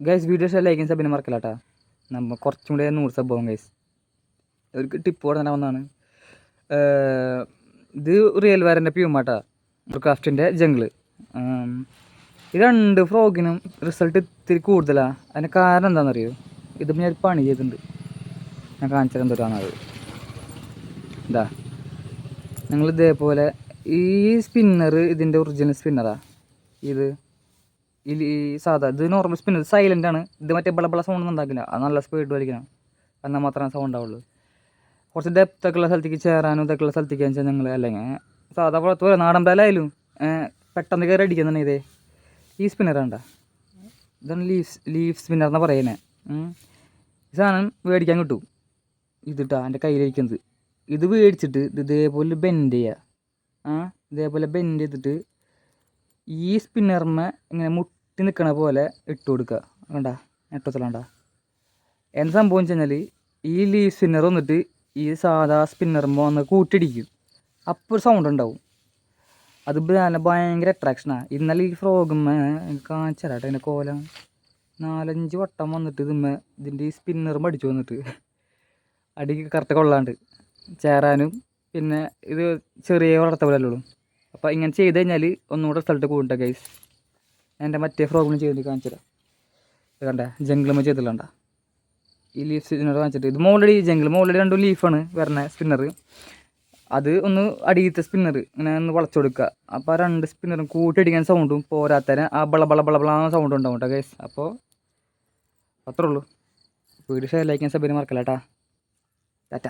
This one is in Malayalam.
ഗൈസ് വീഡിയോസ് ലൈക്കും സബിനെ മറക്കലാട്ടാ. നമ്മൾ കുറച്ചും കൂടി 100 സബ് ആവും ഗൈസ്. ഒരു ടിപ്പ് കൂടെ തന്നെ വന്നാണ്. ഇത് റിയൽ വാരൻ്റെ പ്യൂമാട്ടാ, ക്രാഫ്റ്റിൻ്റെ ജംഗിള്. ഈ 2 ഫ്രോഗിനും റിസൾട്ട് ഇത്തിരി കൂടുതലാണ്. അതിന് കാരണം എന്താണെന്നറിയോ? ഇതിപ്പോൾ ഞാൻ പണി ചെയ്തിട്ടുണ്ട്, ഞാൻ കാണിച്ചാൽ എന്തോരാണത്. ഇതാ നിങ്ങൾ ഇതേപോലെ ഈ സ്പിന്നർ ഇതിൻ്റെ ഒറിജിനൽ സ്പിന്നറാണ്. ഇത് ഈ സാധാ ഇത് നോർമൽ സ്പിന്നർ സൈലൻ്റ് ആണ്. ഇത് മറ്റേ ബളബള സൗണ്ട് ഒന്നും ഉണ്ടാക്കില്ല. അത് നല്ല സ്പീഡ് വലിക്കണം, എന്നാൽ മാത്രമേ സൗണ്ട് ആവുള്ളൂ. കുറച്ച് ഡെപ്ത്തൊക്കെയുള്ള സ്ഥലത്തേക്ക് ചേരാനും ഇതൊക്കെയുള്ള സ്ഥലത്തേക്ക് വെച്ചാൽ ഞങ്ങൾ അല്ലെങ്കിൽ സാധാ പുറത്ത് പോലെ നാടൻ പാലായാലും പെട്ടെന്ന് കയറി അടിക്കുന്നുണ്ട്. ഇതേ ഈ സ്പിന്നർ വേണ്ട, ഇതാണ് ലീഫ് സ്പിന്നർ എന്നാണ് പറയുന്നത്. ഈ സാധനം മേടിക്കാൻ കിട്ടും. ഇതിട്ടാ എൻ്റെ കയ്യിലിരിക്കുന്നത്. ഇത് മേടിച്ചിട്ട് ഇതേപോലെ ബെൻഡ് ചെയ്യുക. ഇതേപോലെ ബെൻഡ് ചെയ്തിട്ട് ഈ സ്പിന്നറിന്മേ ഇങ്ങനെ മുട്ടി നിൽക്കണ പോലെ ഇട്ട് കൊടുക്കുക. കണ്ട നെട്ടത്തിലാണ്ട എന്താ സംഭവം വെച്ച് കഴിഞ്ഞാൽ ഈ ലീഫ് സ്പിന്നർ വന്നിട്ട് ഈ സാധാ സ്പിന്നറുമ്പോൾ വന്ന് കൂട്ടിടിക്കും. അപ്പോൾ ഒരു സൗണ്ട് ഉണ്ടാവും. അത് ഭയങ്കര അട്രാക്ഷനാണ്. ഇന്നലെ ഈ ഫ്രോഗുമ്മ കാണിച്ചു തരാട്ടെ. അതിൻ്റെ കോലം 4-5 വട്ടം വന്നിട്ട് ഇതിൻ്റെ ഈ സ്പിന്നറും അടിച്ചു വന്നിട്ട് അടിക്ക് കറക്റ്റ് കൊള്ളാണ്ട് ചേരാനും. പിന്നെ ഇത് ചെറിയ വളർത്ത പോലെ ഉള്ളൂ. അപ്പോൾ ഇങ്ങനെ ചെയ്ത് കഴിഞ്ഞാൽ ഒന്നുകൂടെ റിസൾട്ട് കൂടണ്ട ഗൈസ്. എൻ്റെ മറ്റേ ഫ്രോഗിന് ചെയ്തിട്ട് കാണിച്ചു തരാം. ഇത് കണ്ടേ ജംഗിളുമ്മ ചെയ്തിട്ടുണ്ട ഈ ലീഫ് സ്പിന്നർ കാണിച്ചിട്ട്. ഇത് ഓൾറെഡി ജംഗിൾ ഓൾറെഡി 2 ലീഫാണ് വരുന്ന സ്പിന്നർ. അത് ഒന്ന് അടിയത്തെ സ്പിന്നർ ഇങ്ങനെ ഒന്ന് വളച്ചു കൊടുക്കുക. അപ്പോൾ ആ 2 സ്പിന്നറും കൂട്ടിയടിക്കാൻ സൗണ്ടും പോരാത്തതിന് ആ ബള സൗണ്ടും ഉണ്ടാവും കേട്ടോ ഗൈസ്. അപ്പോൾ അത്രേ ഉള്ളൂ. വീഡിയോ ഷെയർ ലൈക്ക് ചെയ്യാൻ സബിനെ മറക്കല്ല കേട്ടോ. ടാറ്റ.